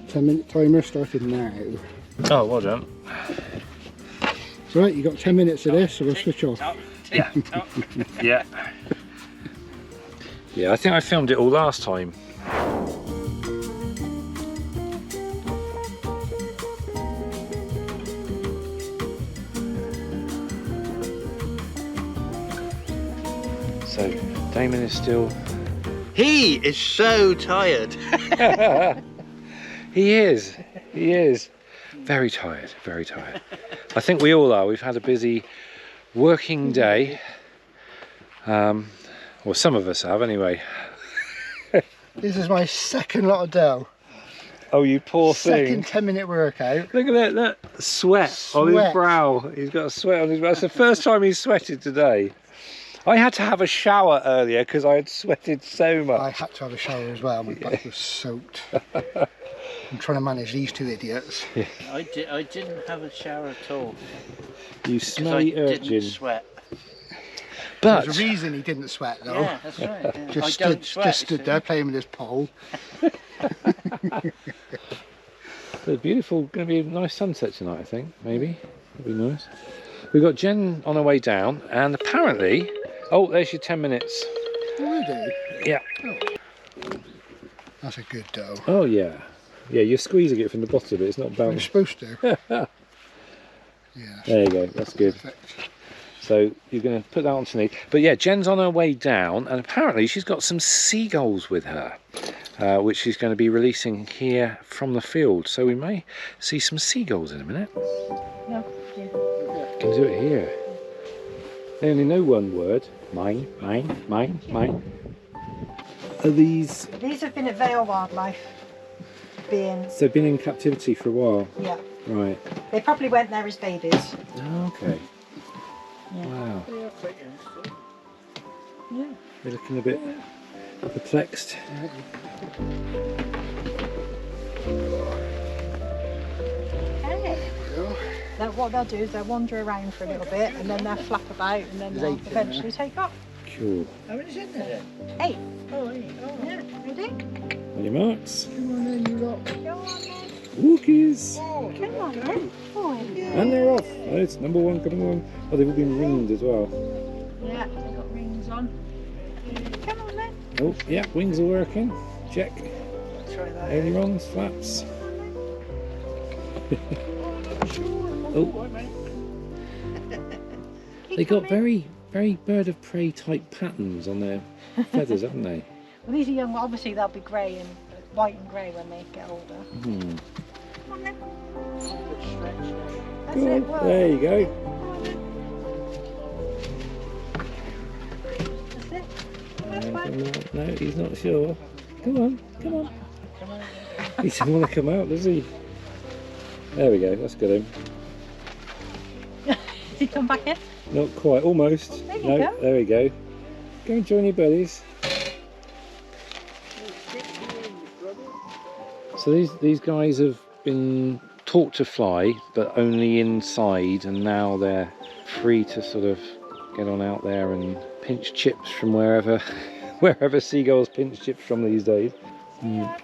10-minute timer started now. Oh, well done. So right, you got 10 minutes of this, so we'll switch off. Yeah. Yeah. Yeah, I think I filmed it all last time. So, Damon is still... He is so tired. He is. Very tired, very tired. I think we all are. We've had a busy working day. Well, some of us have anyway. This is my second lot of dough. Oh, you poor thing. Second 10-minute workout. Look at that, look. Sweat on his brow. He's got a sweat on his brow. It's the first time he's sweated today. I had to have a shower earlier because I had sweated so much. I had to have a shower as well, my back was soaked. I'm trying to manage these two idiots. Yeah. I didn't have a shower at all. You smelly I urchin. didn't sweat. But There's a reason he didn't sweat though. Yeah, that's right. Yeah. Just I don't sweat. just stood there playing with his pole. it's beautiful. Going to be a nice sunset tonight, I think. Maybe. It'll be nice. We've got Jen on her way down, and apparently... Oh, there's your 10 minutes. Already? Yeah. Oh. That's a good dough. Oh, yeah. Yeah, you're squeezing it from the bottom, but it's not You're bounced. supposed to. Yeah. There you go. That's good. Perfect. So you're going to put that on tonight. But yeah, Jen's on her way down, and apparently she's got some seagulls with her, which she's going to be releasing here from the field. So we may see some seagulls in a minute. No, yeah. Can do it here. They only know one word. Mine, mine, mine, mine. Are these... These have been at Vale Wildlife, being, So they've been in captivity for a while? yeah. Right. They probably went there as babies. Oh, okay. Yeah. Wow. Yeah. They're looking a bit perplexed. Okay. What they'll do is they'll wander around for a little bit and then they'll flap about and then they'll eventually take off. Cool. How many's in there? 8. Oh, 8. Oh. Yeah, ready? On your marks. Come on then, you lot. Go on then. Walkies. Come on then. Boy. And they're off. Oh, it's number one coming on. Oh, they've all been ringed as well. Yeah, they've got rings on. Come on then. Oh, yeah, wings are working. Check. Try that. Ailerons, flaps. Oh, they got very bird of prey type patterns on their feathers, haven't they? Well, these are young. Obviously, they'll be grey and white and grey when they get older. Hmm. Come on then. That's Go it. on. Well, There you go. that's it. That's And fine. come out. No, he's not sure. Come on, come on. He doesn't want to come out, does he? There we go, that's got him. Does he come back in? Not quite, almost. There you No, go. there we go. Go and join your buddies. So these guys have been taught to fly, but only inside, and now they're free to sort of get on out there and pinch chips from wherever seagulls pinch chips from these days. Mm.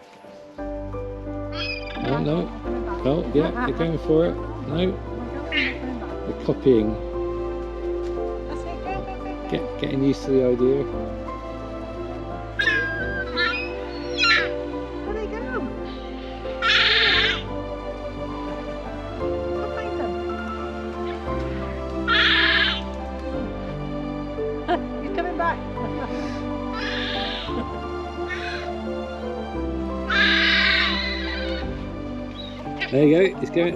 Oh no. Oh yeah, they're going for it. No, they're copying. That's it. Go. Getting used to the idea. Where they go? Go find them. He's coming back. There you go, it's going.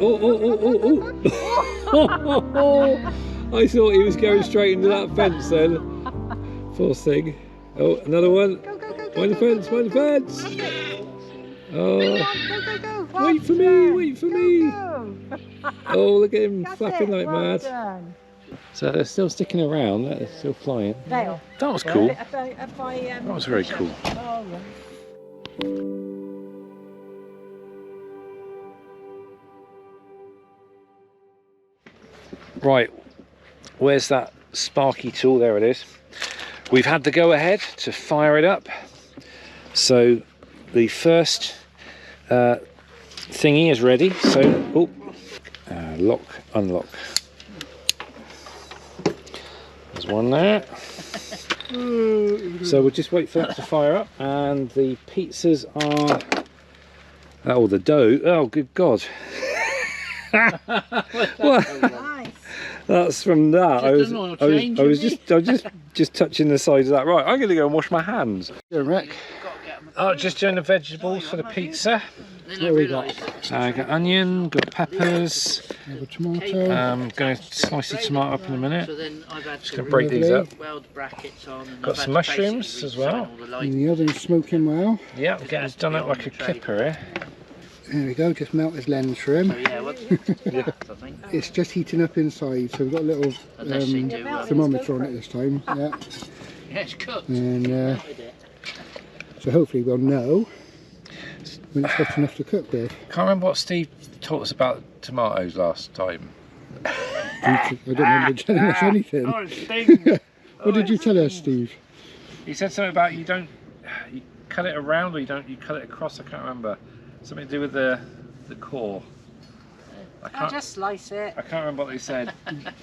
Oh, I thought he was going straight into that fence then. Poor thing. Oh, another one. Go, go, go, go. Mind the fence, mind the fence. Oh, Go, go, go. wait for me, wait for me. Go. Oh, look at him That's flapping it, like well mad. done. So they're still sticking around, they're still flying. Veil. That was cool. That was very cool. Oh, yeah. Right, where's that sparky tool? There it is. We've had the go ahead to fire it up. So the first thingy is ready. So, lock, unlock. There's one there. So we'll just wait for that to fire up, and the pizzas are. Oh, the dough. Oh, good God. What? Nice. That's from that. I was change, just touching the side of that. Right, I'm going to go and wash my hands. Yeah, Rick. Oh, just doing the vegetables for the pizza. What we got? I got onion, got peppers. We have a tomato. I'm going to slice the tomato up in a minute. So then I've had Just going to break these up. weld brackets on. And Got I've some had to mushrooms basically as well. redesign all the lights. And the oven's smoking well. Yeah, I'm getting done up like a clipper here. There we go, just melt his lens for him. So yeah, what? I think. It's just heating up inside, so we've got a little Unless they do. thermometer on it this time. Yeah. Yeah, it's cooked. And Melted it. so hopefully we'll know when it's hot enough to cook with. Can't remember what Steve taught us about tomatoes last time. I don't remember you telling us anything. Oh, it stings. What did you tell us, Steve? He said something about you cut it around, or you cut it across. I can't remember. Something to do with the core. I'll just slice it. I can't remember what he said.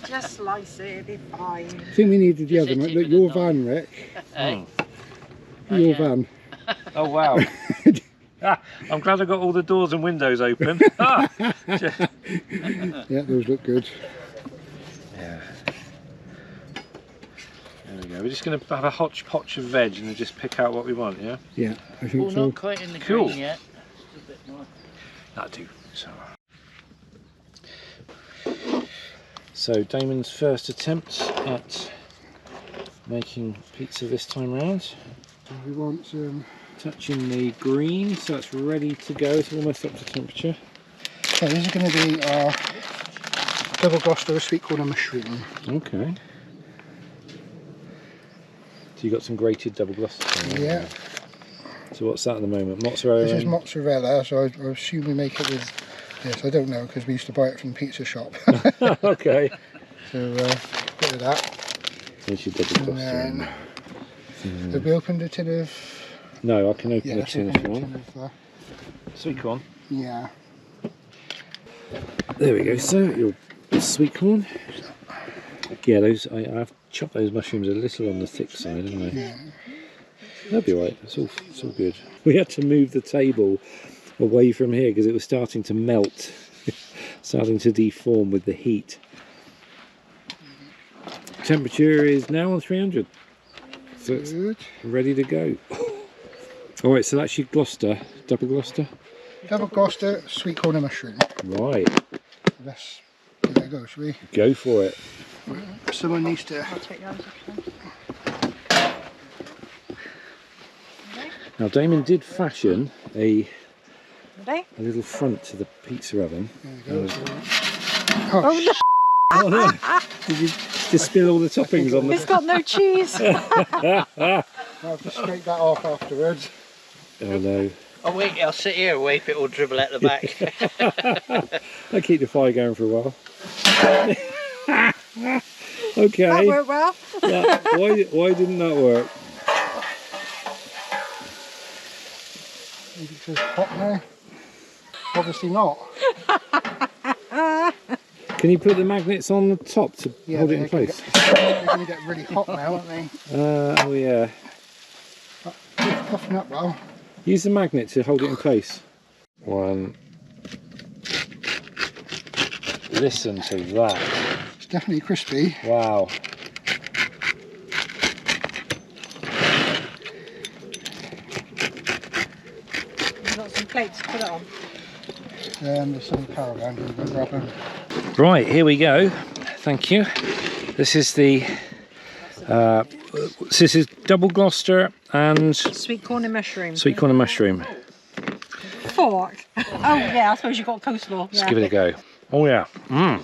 Just slice it, it'll be fine. I think we needed the other one. Look, your van, Rick. Hey. Your van. Oh wow. I'm glad I got all the doors and windows open. Yeah, those look good. Yeah. There we go. We're just going to have a hodgepodge of veg and then just pick out what we want, yeah? Yeah, I think Well, so. not quite in the Cool. green yet. Just a bit more. That'll do. So Damon's first attempt at making pizza this time round. We want some. Touching the green, so it's ready to go. It's almost up to temperature. So this is going to be our double Gloucester sweet corn and mushroom. Okay. So you got some grated double Gloucester. Yeah. So what's that at the moment? Mozzarella. This is mozzarella, so I assume we make it with this. I don't know because we used to buy it from the pizza shop. Okay. So bit of that. There's your double And Gloucester. then have we opened a tin of? No, I can open Yeah, the let's tin open if you a want. tin of, Sweet corn. yeah. There we go. So your sweet corn. Yeah, those I've chopped those mushrooms a little on the thick side, haven't I? Yeah. That'll be right. It's all good. We had to move the table away from here because it was starting to melt, starting to deform with the heat. Temperature is now on 300, so it's Good. ready to go. All right, so that's your Gloucester, double Gloucester. Double Gloucester sweet corn and mushroom. Right, Let's give it a go, shall we? go for it. Someone needs to. I'll take yours. Now Damon did fashion a Ready? little front to the pizza oven. There we go. Oh no, Oh no! Did you just spill all the toppings on it's the? got no cheese. I'll have to scrape that off afterwards. Oh no! Oh wait, I'll sit here and wait for it all dribble at the back. I keep the fire going for a while. Okay. That worked well. Why didn't that work? Maybe it's hot now. Obviously not. Can you put the magnets on the top to hold it in place? They're going to get really hot now, aren't they? Oh yeah. It's puffing up well. Use the magnet to hold it in place. One. Listen to that. It's definitely crispy. Wow. plates to put it on. There's some caravan, we'll go grab them. Right, here we go. Thank you. This is the this is double Gloucester and Sweet corn and mushroom. sweet corn and mushroom. Fork. Oh yeah, I suppose you've got coleslaw. Let's give it a go. Oh yeah. Mmm.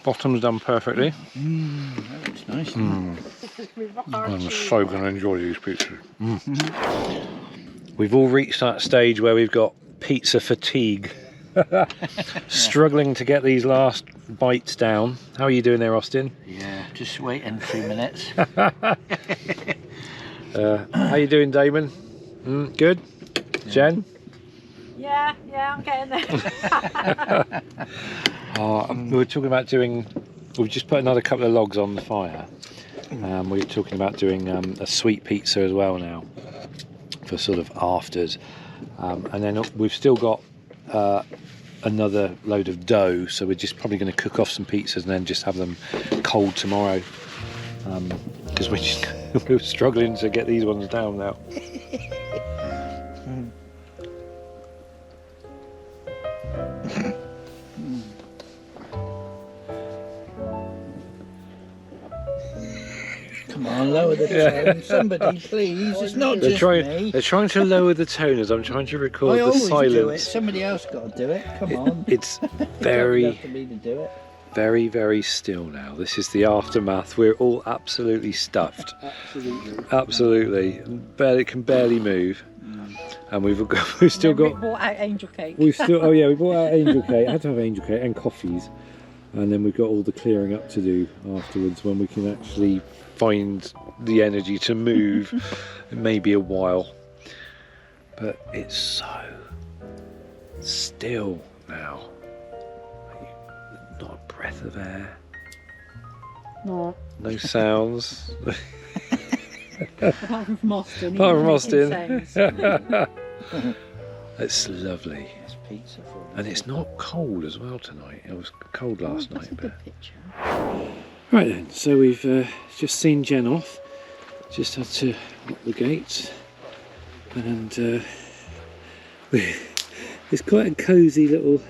Bottom's done perfectly. That looks nice. I'm so going to enjoy these pizzas. We've all reached that stage where we've got pizza fatigue. Struggling to get these last bites down. How are you doing there, Austin? Yeah, just waiting 3 minutes. How you doing, Damon? Good? Yeah. Jen? Yeah, I'm getting there. We were talking about doing, we've just put another couple of logs on the fire. We were talking about doing a sweet pizza as well now for sort of afters. And then we've still got another load of dough, so we're just probably going to cook off some pizzas and then just have them cold tomorrow. Because we're struggling to get these ones down now. Come on, lower the tone. Somebody, please. It's not just me. They're trying to lower the tone as I'm trying to record I the always silence. do it. Somebody else got to do it. Come on. It's Very very, have to me to do it. very, very still now. This is the aftermath. We're all absolutely stuffed. Absolutely. Barely can barely move. And we've still We got. bought out angel cake. We bought out angel cake. I had to have angel cake and coffees, and then we've got all the clearing up to do afterwards when we can actually find the energy to move. It may be a while, but it's so still now. Not a breath of air. No. No sounds. Apart from Austin. Apart from Austin. Insane. It's lovely. It's pizza for me. And it's not cold as well tonight. It was cold last night. That's a But... good picture. Right then, so we've just seen Jen off. Just had to lock the gates. And it's quite a cosy little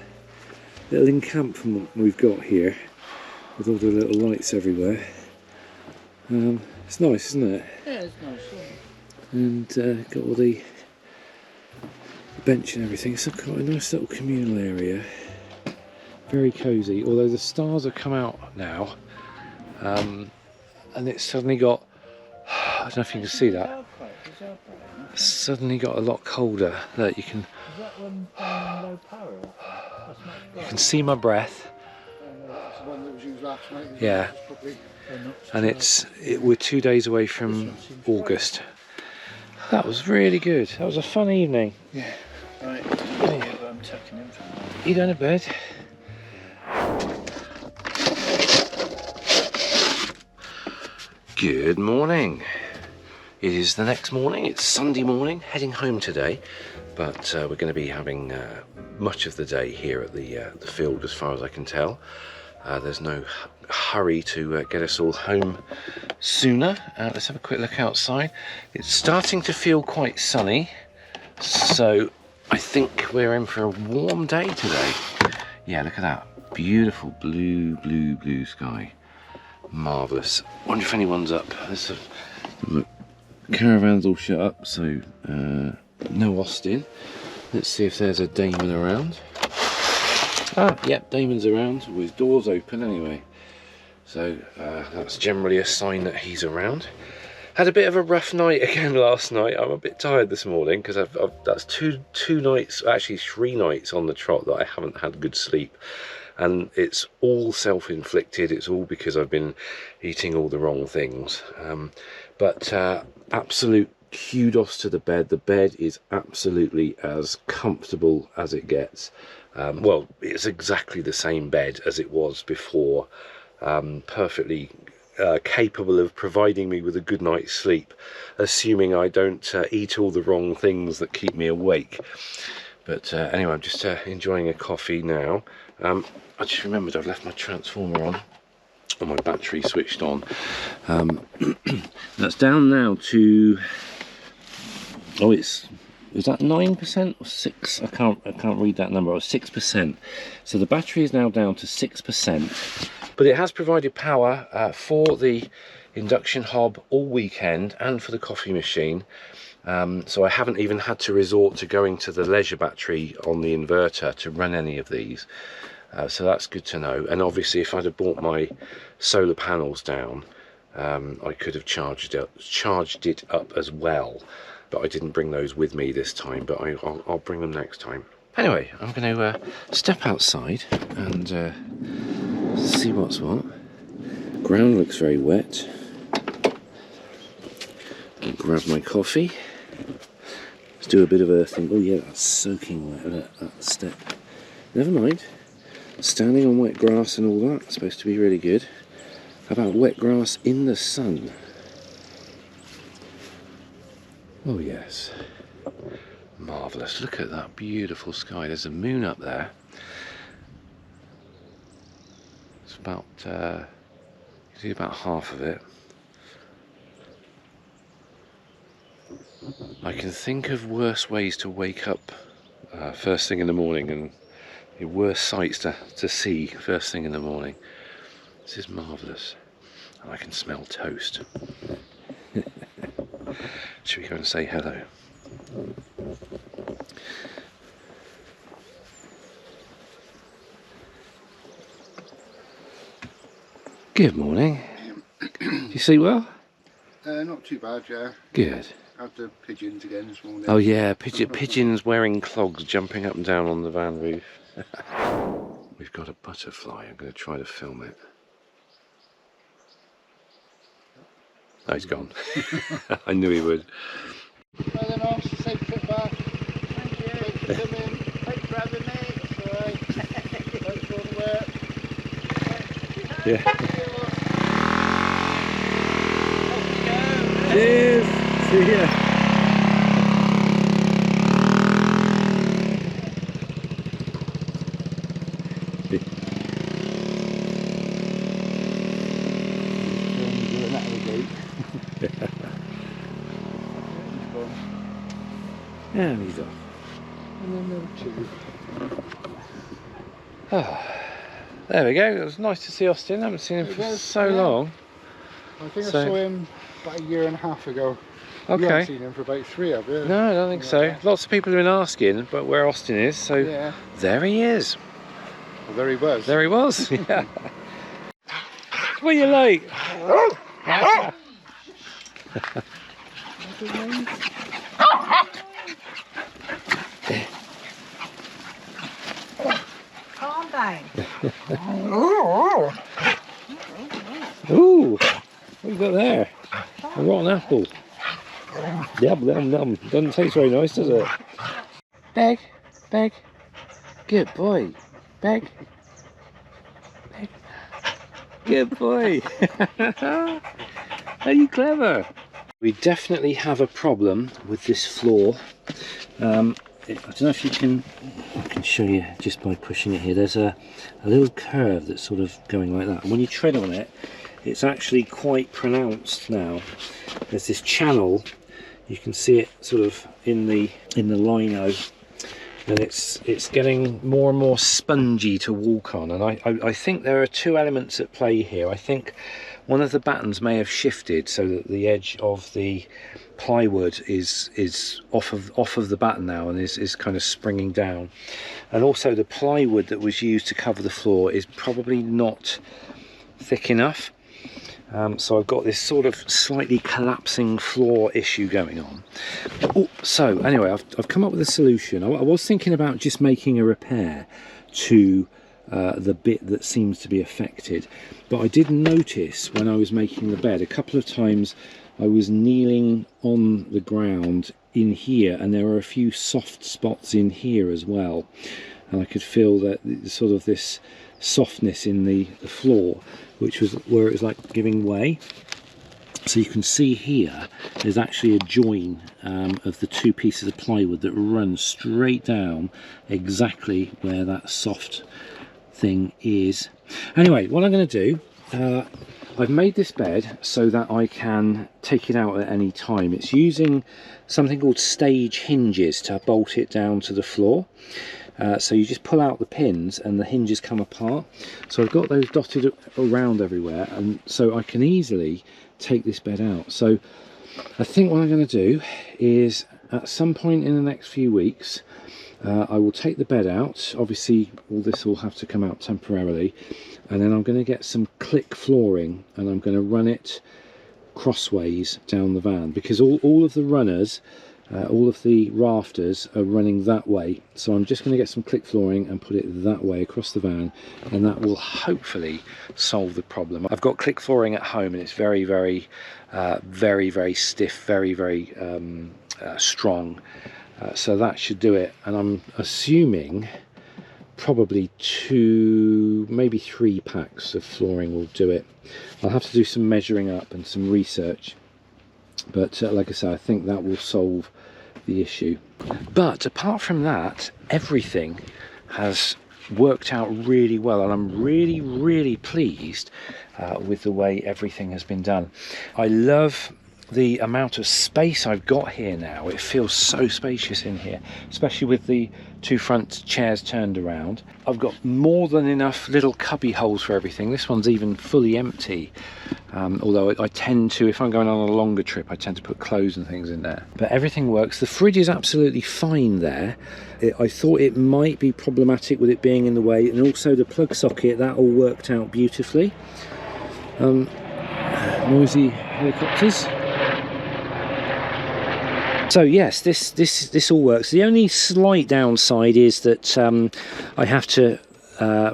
encampment we've got here. With all the little lights everywhere. It's nice, isn't it? Yeah, it's nice. And got all the bench and everything. It's quite a nice little communal area. Very cosy, although the stars have come out now. And it's suddenly got, I don't know if you can see that. It's suddenly got a lot colder. Look, you can. Is that one down low power? You can see my breath. That's the one that was used last night. Yeah. And we're 2 days away from August. That was really good. That was a fun evening. Yeah. Right. I'm tucking in from there. You going to bed? Good morning. It is the next morning. It's Sunday morning, heading home today, but we're going to be having much of the day here at the field, as far as I can tell. There's no hurry to get us all home sooner. Let's have a quick look outside. It's starting to feel quite sunny, so I think we're in for a warm day today. Yeah, look at that. Beautiful blue sky. Marvellous. Wonder if anyone's up. Look, caravan's all shut up, so no Austin. Let's see if there's a Damon around. Yep, Damon's around. Well, his door's open anyway. So that's generally a sign that he's around. Had a bit of a rough night again last night. I'm a bit tired this morning because that's two nights, actually 3 nights on the trot that I haven't had good sleep. And it's all self-inflicted. It's all because I've been eating all the wrong things. But absolute kudos to the bed. The bed is absolutely as comfortable as it gets. Well, it's exactly the same bed as it was before. Perfectly capable of providing me with a good night's sleep, assuming I don't eat all the wrong things that keep me awake. But anyway, I'm just enjoying a coffee now. I just remembered I've left my transformer on my battery switched on. That's down now to, oh, it's is that 9% or 6? I can't read that number. Or 6%. So the battery is now down to 6%, but it has provided power for the induction hob all weekend and for the coffee machine. So I haven't even had to resort to going to the leisure battery on the inverter to run any of these. So that's good to know. And obviously, if I'd have brought my solar panels down, I could have charged it up as well. But I didn't bring those with me this time, but I'll bring them next time. Anyway, I'm going to step outside and see what's what. Ground looks very wet. I'll grab my coffee. Let's do a bit of earthing. Oh yeah, that's soaking wet. Look, that step. Never mind. Standing on wet grass and all that, supposed to be really good. How about wet grass in the sun? Oh yes, marvellous. Look at that beautiful sky. There's a moon up there. It's about, you see about half of it. I can think of worse ways to wake up first thing in the morning, and worse sights to see first thing in the morning. This is marvellous. And I can smell toast. Should we go and say hello? Good morning. You sleep well? Not too bad, yeah. Good. Had the pigeons again this morning. Oh yeah, pigeons wearing clogs jumping up and down on the van roof. We've got a butterfly. I'm going to try to film it. Oh, he's gone. I knew he would. Well then, I'll safe trip back. Thank you. Thanks for coming. Thanks for having me. That's alright. Thanks for all the work. Yeah. Cheers. See ya. Yeah, he's off. And then number 2. Oh, there we go. It was nice to see Austin. I haven't seen him for so long. I think I saw him about a year and a half ago. You Okay. haven't seen him for about 3, have you? No, I don't think so. Lots of people have been asking but where Austin is, so Yeah. there he is. Well, there he was. There he was. Yeah. What are you like? Calm down. Ooh, what have you got there? A rotten apple. Yum, yum, yum. Doesn't taste very nice, does it? Beg, beg. Good boy. Beg. Beg. Good boy. Are you clever? We definitely have a problem with this floor. I don't know if you can, I can show you just by pushing it here. There's a little curve that's sort of going like that. And when you tread on it, it's actually quite pronounced now. There's this channel, you can see it sort of in the lino, and it's getting more and more spongy to walk on. And I think there are two elements at play here. I think one of the battens may have shifted so that the edge of the plywood is off of the batten now and is kind of springing down. And also the plywood that was used to cover the floor is probably not thick enough. So I've got this sort of slightly collapsing floor issue going on. Oh, so anyway, I've come up with a solution. I was thinking about just making a repair to the bit that seems to be affected, but I did notice when I was making the bed a couple of times I was kneeling on the ground in here, and there were a few soft spots in here as well, and I could feel that sort of this softness in the floor, which was where it was like giving way. So you can see here there's actually a join of the two pieces of plywood that run straight down exactly where that soft thing is. Anyway, what I'm going to do, I've made this bed so that I can take it out at any time. It's using something called stage hinges to bolt it down to the floor. So you just pull out the pins and the hinges come apart. So I've got those dotted around everywhere, and so I can easily take this bed out. So I think what I'm going to do is at some point in the next few weeks, I will take the bed out. Obviously all this will have to come out temporarily, and then I'm going to get some click flooring and I'm going to run it crossways down the van, because all of the runners, all of the rafters are running that way. So I'm just going to get some click flooring and put it that way across the van, and that will hopefully solve the problem. I've got click flooring at home and it's very stiff, very strong. So that should do it, and I'm assuming probably 2, maybe 3 packs of flooring will do it. I'll have to do some measuring up and some research, but like I say, I think that will solve the issue. But apart from that, everything has worked out really well, and I'm really pleased with the way everything has been done. I love the amount of space I've got here now. It feels so spacious in here, especially with the 2 front chairs turned around. I've got more than enough little cubby holes for everything. This one's even fully empty, although I tend to, if I'm going on a longer trip, I tend to put clothes and things in there. But everything works. The fridge is absolutely fine there. I thought it might be problematic with it being in the way, and also the plug socket, that all worked out beautifully. Noisy helicopters. So yes, this all works. The only slight downside is that I have to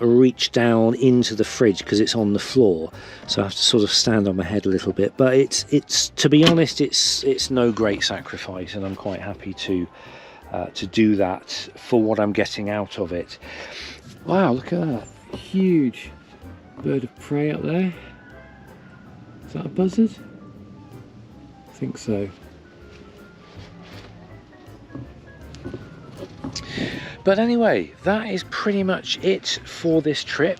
reach down into the fridge because it's on the floor, so I have to sort of stand on my head a little bit. But it's to be honest, it's no great sacrifice, and I'm quite happy to do that for what I'm getting out of it. Wow, look at that huge bird of prey up there. Is that a buzzard? I think so. But anyway, that is pretty much it for this trip.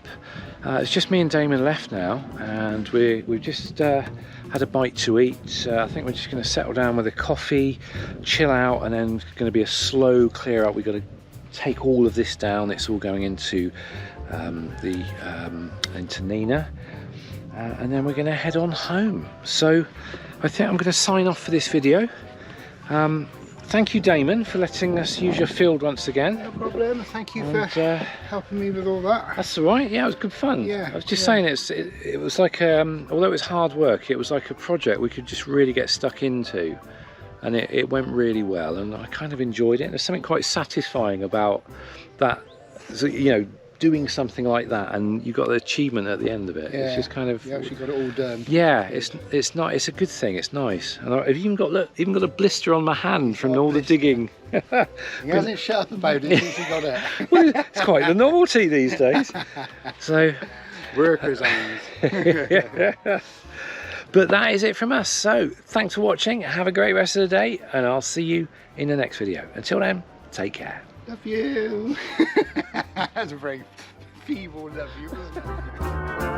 It's just me and Damon left now, and we've just had a bite to eat. I think we're just going to settle down with a coffee, chill out, and then it's going to be a slow clear up. We've got to take all of this down. It's all going into into Nina, and then we're going to head on home. So I think I'm going to sign off for this video. Thank you, Damon, for letting us use your field once again. No problem. Thank you for helping me with all that. That's all right. Yeah, it was good fun. Yeah, I was just saying, it was like, although it was hard work, it was like a project we could just really get stuck into, and it went really well, and I kind of enjoyed it. There's something quite satisfying about that, you know, doing something like that, and you got the achievement at the end of it. Yeah, it's just kind of, you actually got it all done. Yeah, it's not, it's a good thing. It's nice, and I've even got a blister on my hand from all the digging. He hasn't shut up about it since he got it. Well, it's quite the novelty these days. So Workers' hands. but that is it from us. So thanks for watching. Have a great rest of the day, and I'll see you in the next video. Until then, take care. Love you. That's a very feeble love you, wasn't it?